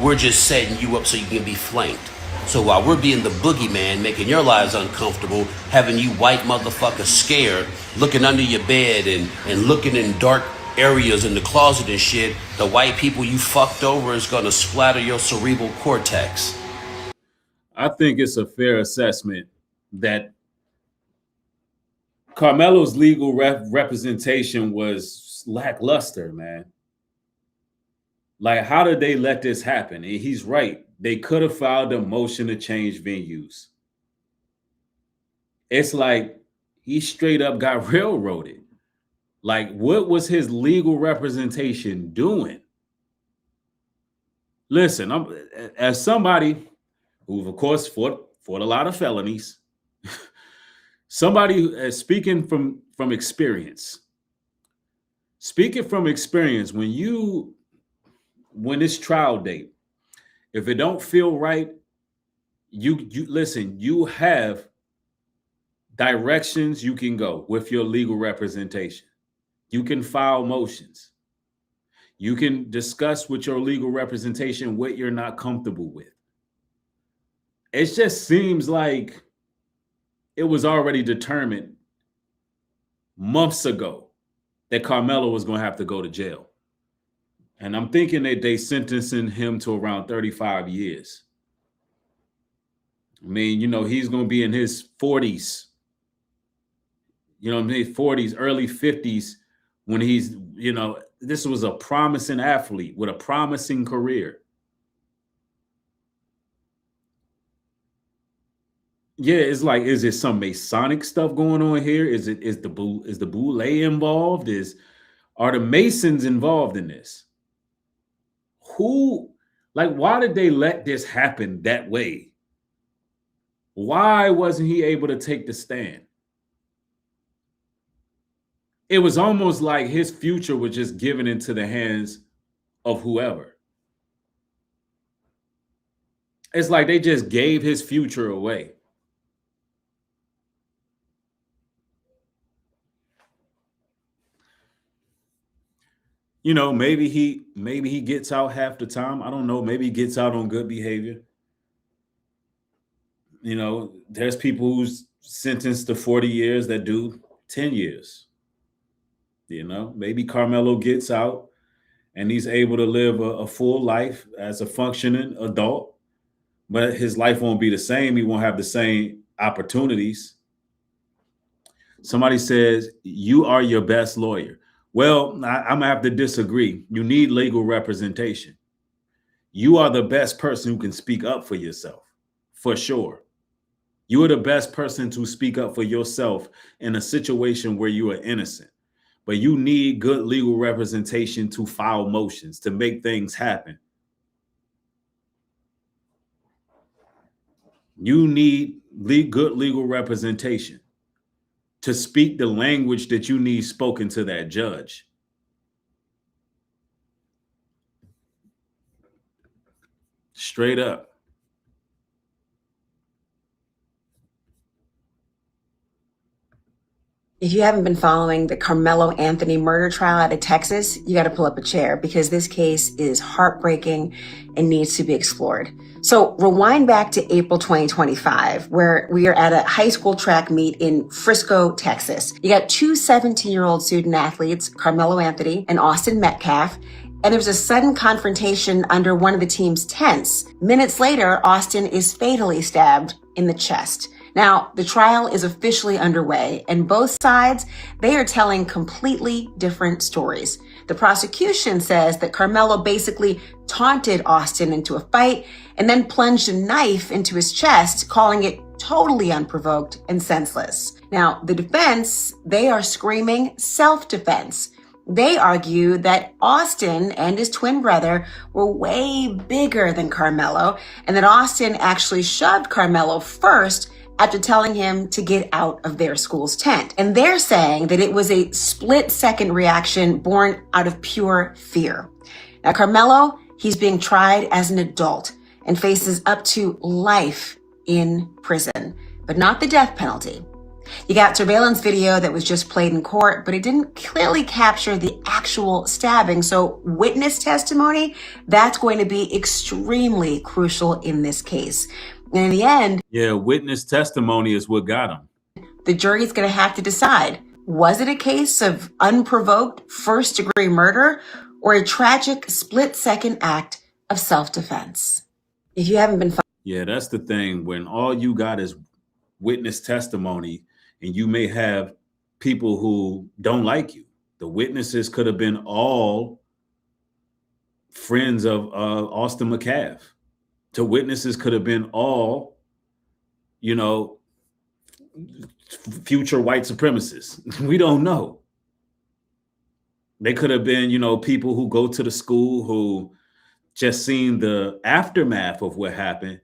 we're just setting you up so you can be flanked. So while we're being the boogeyman, making your lives uncomfortable, having you white motherfuckers scared, looking under your bed and looking in dark areas in the closet and shit, the white people you fucked over is gonna splatter your cerebral cortex. I think it's a fair assessment that Carmelo's legal representation was lackluster, man. Like, how did they let this happen? And he's right. They could have filed a motion to change venues. It's like he straight up got railroaded. Like, what was his legal representation doing? Listen, as somebody who, of course, fought a lot of felonies, somebody speaking from experience. Speaking from experience, when it's trial date, if it don't feel right, you listen, you have directions you can go with your legal representation. You can file motions. You can discuss with your legal representation what you're not comfortable with. It just seems like it was already determined months ago that Carmelo was going to have to go to jail. And I'm thinking that they sentencing him to around 35 years. I mean, he's going to be in his 40s. His 40s, early 50s, when he's, this was a promising athlete with a promising career. Yeah, it's like, is it some Masonic stuff going on here? Is the Boule involved? Are the Masons involved in this? Why did they let this happen that way? Why wasn't he able to take the stand? It was almost like his future was just given into the hands of whoever. It's like they just gave his future away. Maybe he gets out half the time. I don't know. Maybe he gets out on good behavior. There's people who's sentenced to 40 years that do 10 years. Maybe Carmelo gets out and he's able to live a full life as a functioning adult, but his life won't be the same. He won't have the same opportunities. Somebody says, you are your best lawyer. Well, I'm going to have to disagree. You need legal representation. You are the best person who can speak up for yourself, for sure. You are the best person to speak up for yourself in a situation where you are innocent. But you need good legal representation to file motions, to make things happen. You need good legal representation to speak the language that you need spoken to that judge. Straight up. If you haven't been following the Carmelo Anthony murder trial out of Texas, you got to pull up a chair because this case is heartbreaking and needs to be explored. So rewind back to April 2025, where we are at a high school track meet in Frisco, Texas. You got two 17-year-old student athletes, Carmelo Anthony and Austin Metcalf, and there was a sudden confrontation under one of the team's tents. Minutes later, Austin is fatally stabbed in the chest. Now, the trial is officially underway, and both sides, they are telling completely different stories. The prosecution says that Carmelo basically taunted Austin into a fight and then plunged a knife into his chest, calling it totally unprovoked and senseless. Now, the defense, they are screaming self-defense. They argue that Austin and his twin brother were way bigger than Carmelo, and that Austin actually shoved Carmelo first after telling him to get out of their school's tent. And they're saying that it was a split-second reaction born out of pure fear. Now, Carmelo, he's being tried as an adult and faces up to life in prison, but not the death penalty. You got surveillance video that was just played in court, but it didn't clearly capture the actual stabbing. So witness testimony, that's going to be extremely crucial in this case. And in the end, witness testimony is what got him. The jury's going to have to decide, Was it a case of unprovoked first-degree murder or a tragic split-second act of self-defense? If you haven't been... Yeah, that's the thing. When all you got is witness testimony, and you may have people who don't like you. The witnesses could have been all friends of Austin McCaff. The witnesses could have been all, you know, future white supremacists. We don't know. They could have been, you know, people who go to the school who just seen the aftermath of what happened,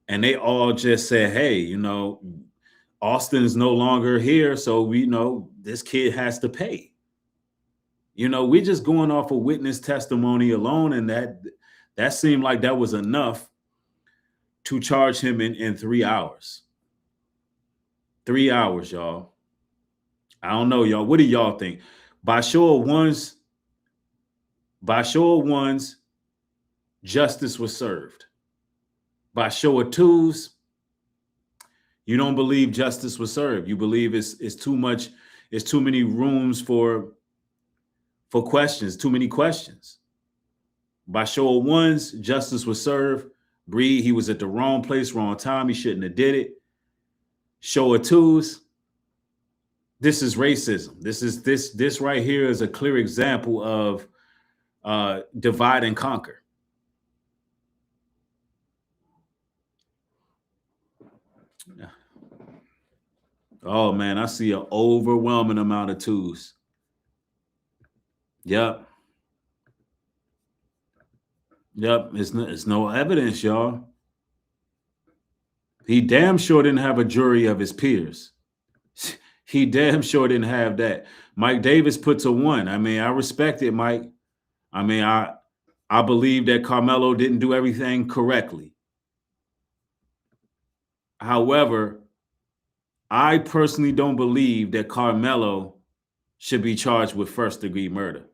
and they all just said, hey, you know, Austin's no longer here, so we know this kid has to pay. You know, we're just going off of witness testimony alone, and that seemed like that was enough to charge him in 3 hours. 3 hours, y'all. I don't know, y'all. What do y'all think? By show of ones, justice was served. By show of twos, you don't believe justice was served. You believe it's too much, it's too many rooms for questions, too many questions. By show of ones, justice was served. Breed, he was at the wrong place, wrong time. He shouldn't have did it. Show of twos, this is racism. This right here is a clear example of divide and conquer. Oh man, I see an overwhelming amount of twos. Yep. It's no evidence, y'all. He damn sure didn't have a jury of his peers. He damn sure didn't have that. Mike Davis puts a 1. I mean, I respect it, Mike. I mean, I believe that Carmelo didn't do everything correctly. However, I personally don't believe that Carmelo should be charged with first-degree murder.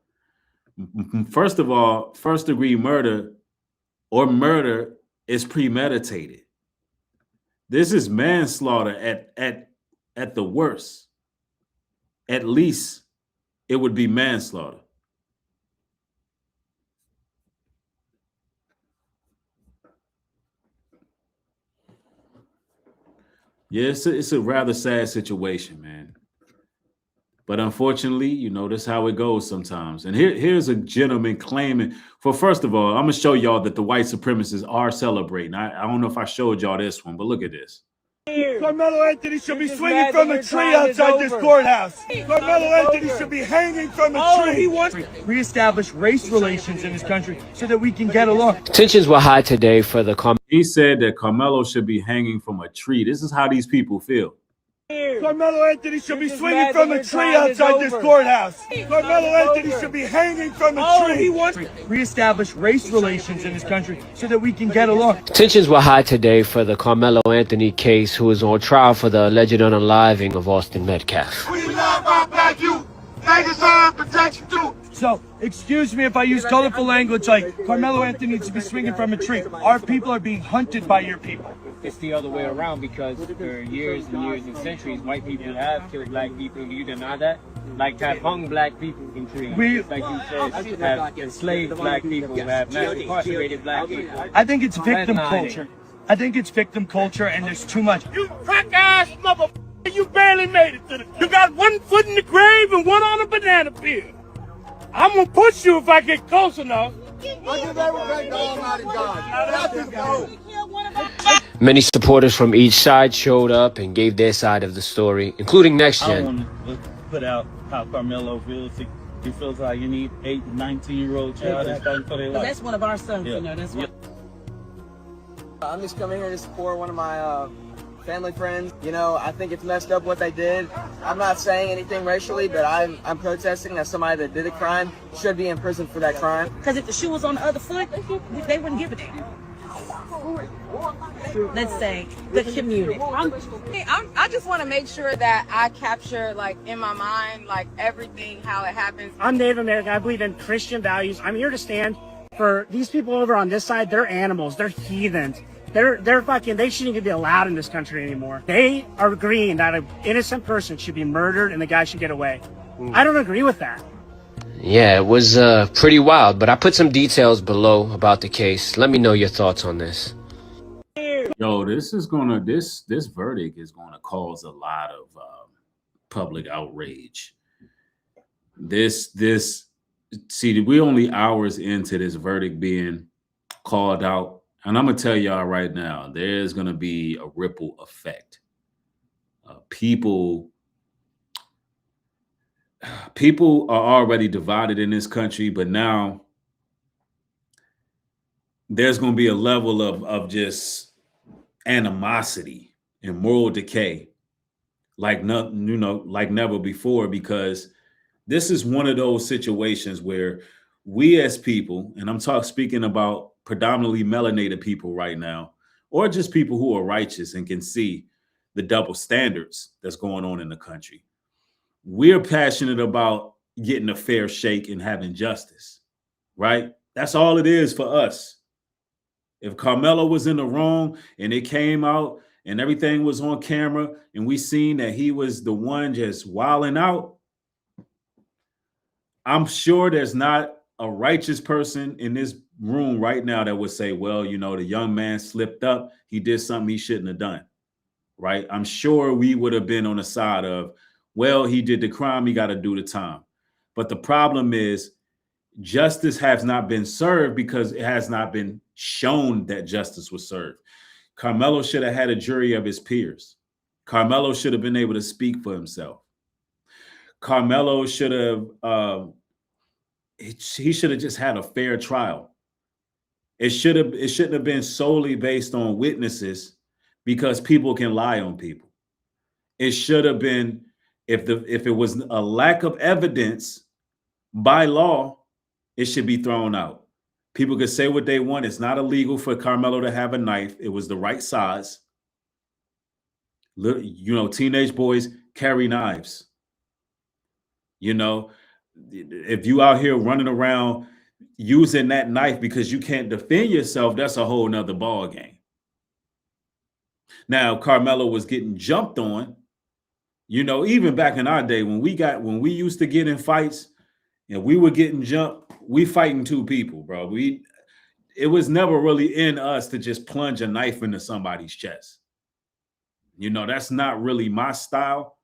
First of all, first-degree murder or murder is premeditated. This is manslaughter at the worst. At least it would be manslaughter. Yeah, it's a rather sad situation, man. But unfortunately, you know, that's how it goes sometimes. And here's a gentleman claiming first of all, I'm going to show y'all that the white supremacists are celebrating. I don't know if I showed y'all this one, but look at this. Carmelo Anthony should be swinging from a tree outside this courthouse. Carmelo Anthony should be hanging from a tree. He wants to reestablish race relations in this country so that we can get along. Tensions were high today for the He said that Carmelo should be hanging from a tree. This is how these people feel. Carmelo Anthony should be swinging from a tree outside this courthouse. Carmelo Anthony should be hanging from a tree. He wants to reestablish race relations in this country so that we can get along. Tensions were high today for the Carmelo Anthony case, who is on trial for the alleged unaliving of Austin Metcalf. We love our black youth. They deserve protection too. So, excuse me if I use colorful language like Carmelo Anthony needs to be swinging from a tree. Our people are being hunted by your people. It's the other way around, because for years and years and centuries, white people have killed black people. Do you deny that? Like, have hung black people in trees. Like you said, have enslaved black people, have mass incarcerated black people. I think it's victim culture. I think it's victim culture, and there's too much. You crack-ass motherfucker, you barely made it to the... You got 1 foot in the grave and 1 on a banana peel. I'm gonna push you if I get close enough. Many supporters from each side showed up and gave their side of the story, including Next Gen. I want to put out how Carmelo feels. He feels like you need 8 to 19-year-old child that's fighting for their life. That's one of our sons, you know. That's what. I'm just coming here to support one of my family friends. You know, I think it's messed up what they did. I'm not saying anything racially, but I'm protesting that somebody that did a crime should be in prison for that crime. Because if the shoe was on the other foot, they wouldn't give a damn. Let's say the community. I just want to make sure that I capture, like, in my mind, like, everything, how it happens. I'm Native American. I believe in Christian values. I'm here to stand for these people over on this side. They're animals. They're heathens. They're fucking, they shouldn't even be allowed in this country anymore. They are agreeing that an innocent person should be murdered and the guy should get away. I don't agree with that. Yeah, it was pretty wild, but I put some details below about the case. Let me know your thoughts on this. Yo, this verdict is gonna cause a lot of public outrage. See, we're only hours into this verdict being called out, and I'm gonna tell y'all right now, there's gonna be a ripple effect. People are already divided in this country, but now there's gonna be a level of just animosity and moral decay like never before, because this is one of those situations where we as people, and I'm speaking about predominantly melanated people right now, or just people who are righteous and can see the double standards that's going on in the country. We're passionate about getting a fair shake and having justice, right? That's all it is for us. If Carmelo was in the wrong and it came out and everything was on camera and we seen that he was the one just wilding out, I'm sure there's not a righteous person in this room right now that would say, well, the young man slipped up. He did something he shouldn't have done, right? I'm sure we would have been on the side of, well, he did the crime, he got to do the time. But the problem is justice has not been served because it has not been shown that justice was served. Carmelo should have had a jury of his peers. Carmelo should have been able to speak for himself. Carmelo should have, he should have just had a fair trial. It shouldn't have been solely based on witnesses, because people can lie on people. It should have been, if it was a lack of evidence by law, it should be thrown out. People could say what they want. It's not illegal for Carmelo to have a knife. It was the right size. Teenage boys carry knives. If you out here running around using that knife because you can't defend yourself, that's a whole nother ball game. Now, Carmelo was getting jumped on, even back in our day when we used to get in fights and we were getting jumped, we fighting two people, bro. It was never really in us to just plunge a knife into somebody's chest. That's not really my style.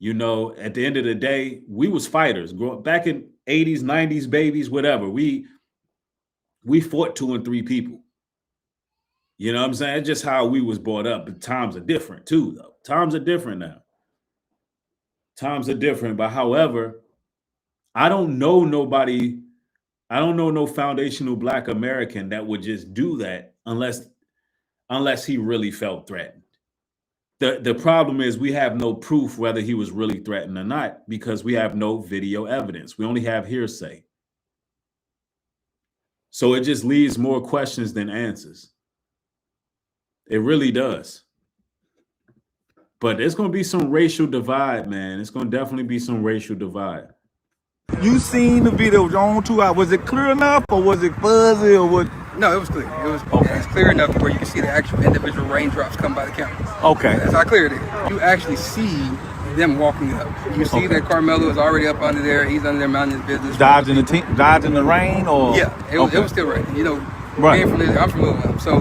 At the end of the day, we was fighters. Back in 80s, 90s, babies, whatever. We fought 2 and 3 people. You know what I'm saying? It's just how we was brought up. But times are different too, though. Times are different now. Times are different. But however, I don't know no foundational Black American that would just do that unless he really felt threatened. The problem is we have no proof whether he was really threatened or not, because we have no video evidence. We only have hearsay. So it just leaves more questions than answers. It really does. But there's going to be some racial divide, man. It's going to definitely be some racial divide. You seen the video on 2 hours. Was it clear enough, or was it fuzzy, or what? No, it was clear. It was okay. It's clear enough where you can see the actual individual raindrops come by the cameras. Okay. That's how clear it is. You actually see them walking up. You see that Carmelo is already up under there. He's under there minding his business. Dodging the rain, or? Yeah, it was still raining. Right. I'm familiar with them. So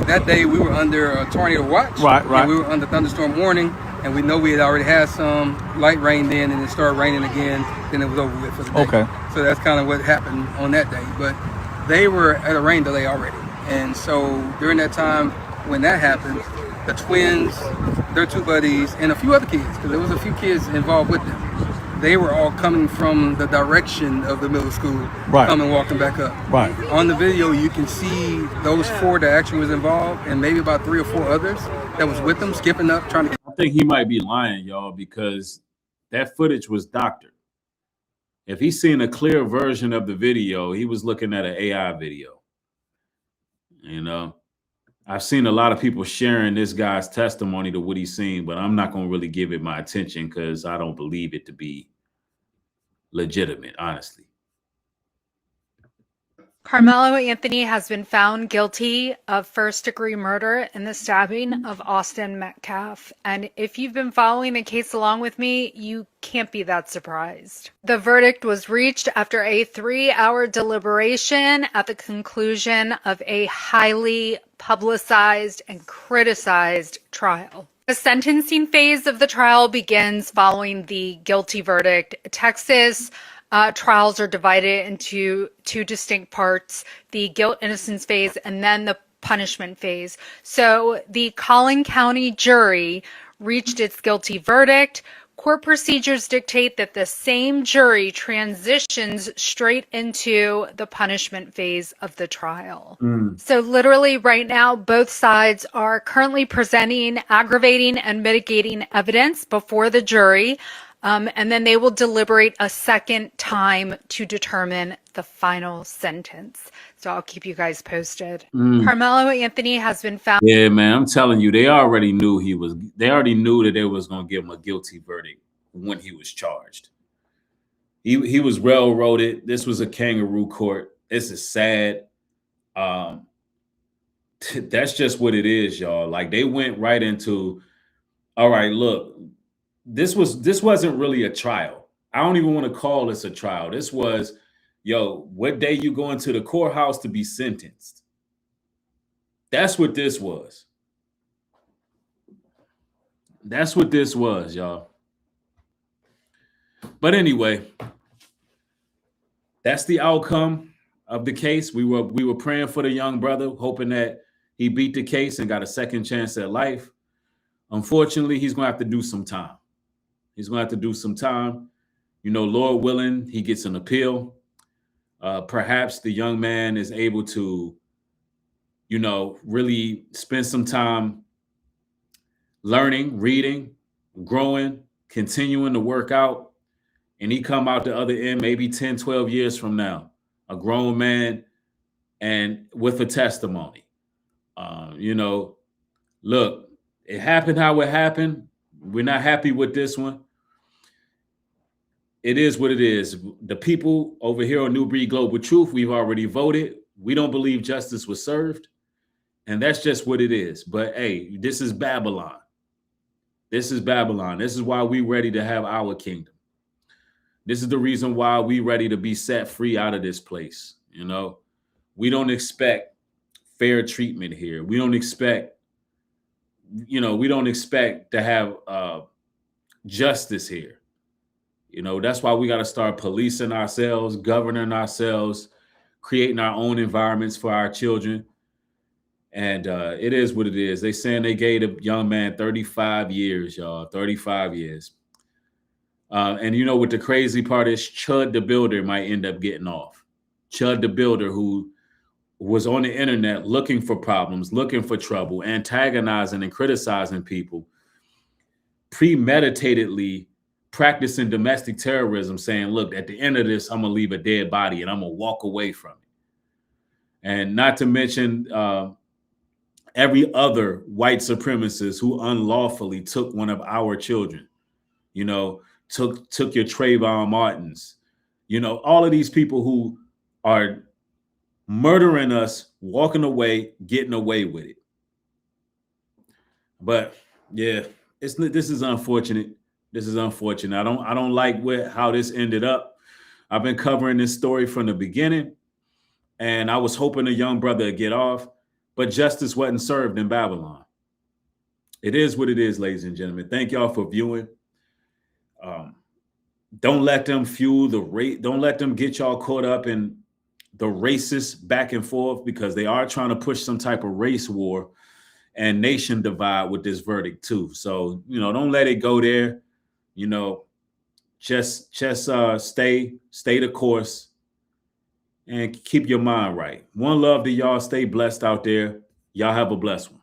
that day we were under a tornado watch. Right. And we were under thunderstorm warning. And we know we had already had some light rain then, and it started raining again. Then it was over with for the day. Okay. So that's kind of what happened on that day. But they were at a rain delay already. And so during that time when that happened, the twins, their 2 buddies, and a few other kids, because there was a few kids involved with them, they were all coming from the direction of the middle school, coming walking back up. Right. On the video, you can see those 4 that actually was involved, and maybe about 3 or 4 others that was with them, skipping up, trying to. I think he might be lying, y'all, because that footage was doctored. If he's seen a clear version of the video, he was looking at an AI video. I've seen a lot of people sharing this guy's testimony to what he's seen, but I'm not going to really give it my attention because I don't believe it to be legitimate, honestly. Carmelo Anthony has been found guilty of first-degree murder in the stabbing of Austin Metcalf. And if you've been following the case along with me, you can't be that surprised. The verdict was reached after a 3-hour deliberation at the conclusion of a highly publicized and criticized trial. The sentencing phase of the trial begins following the guilty verdict. Texas trials are divided into two distinct parts, the guilt innocence phase and then the punishment phase. So the Collin County jury reached its guilty verdict. Court procedures dictate that the same jury transitions straight into the punishment phase of the trial. So literally right now, both sides are currently presenting aggravating and mitigating evidence before the jury. And then they will deliberate a second time to determine the final sentence. So I'll keep you guys posted. Carmelo Anthony has been found. Yeah, man, I'm telling you, they already knew they already knew that they was going to give him a guilty verdict when he was charged. He was railroaded. This was a kangaroo court. This is sad. That's just what it is, y'all. Like, they went right into, all right, look, this wasn't really a trial. I don't even want to call this a trial. This was, yo, what day you go into the courthouse to be sentenced? That's what this was. That's what this was, y'all. But anyway, that's the outcome of the case. We were praying for the young brother, hoping that he beat the case and got a second chance at life. Unfortunately, he's going to have to do some time. He's going to have to do some time. You know, Lord willing, he gets an appeal. Perhaps the young man is able to, you know, really spend some time learning, reading, growing, continuing to work out. And he come out the other end maybe 10, 12 years from now, a grown man and with a testimony. You know, look, it happened how it happened. We're not happy with this one. It is what it is. The people over here on Nubreed Global Truth, we've already voted. We don't believe justice was served. And that's just what it is. But hey, this is Babylon. This is Babylon. This is why we're ready to have our kingdom. This is the reason why we're ready to be set free out of this place. You know, we don't expect fair treatment here. We don't expect, you know, we don't expect to have justice here. You know, that's why we got to start policing ourselves, governing ourselves, creating our own environments for our children. And it is what it is. They saying they gave the young man 35 years, y'all, 35 years. And you know what the crazy part is? Chud the Builder might end up getting off. Chud the Builder, who was on the internet looking for problems, looking for trouble, antagonizing and criticizing people, premeditatedly practicing domestic terrorism, saying, look, at the end of this, I'm going to leave a dead body and I'm going to walk away from it. And not to mention every other white supremacist who unlawfully took one of our children, you know, took your Trayvon Martins, you know, all of these people who are murdering us, walking away, getting away with it. But yeah, this is unfortunate. This is unfortunate. I don't like how this ended up. I've been covering this story from the beginning, and I was hoping a young brother would get off, but justice wasn't served in Babylon. It is what it is, ladies and gentlemen. Thank y'all for viewing. Don't let them fuel the rate. Don't let them get y'all caught up in the racist back and forth, because they are trying to push some type of race war and nation divide with this verdict too. So, you know, don't let it go there. You know, just stay the course and keep your mind right. One love to y'all. Stay blessed out there. Y'all have a blessed one.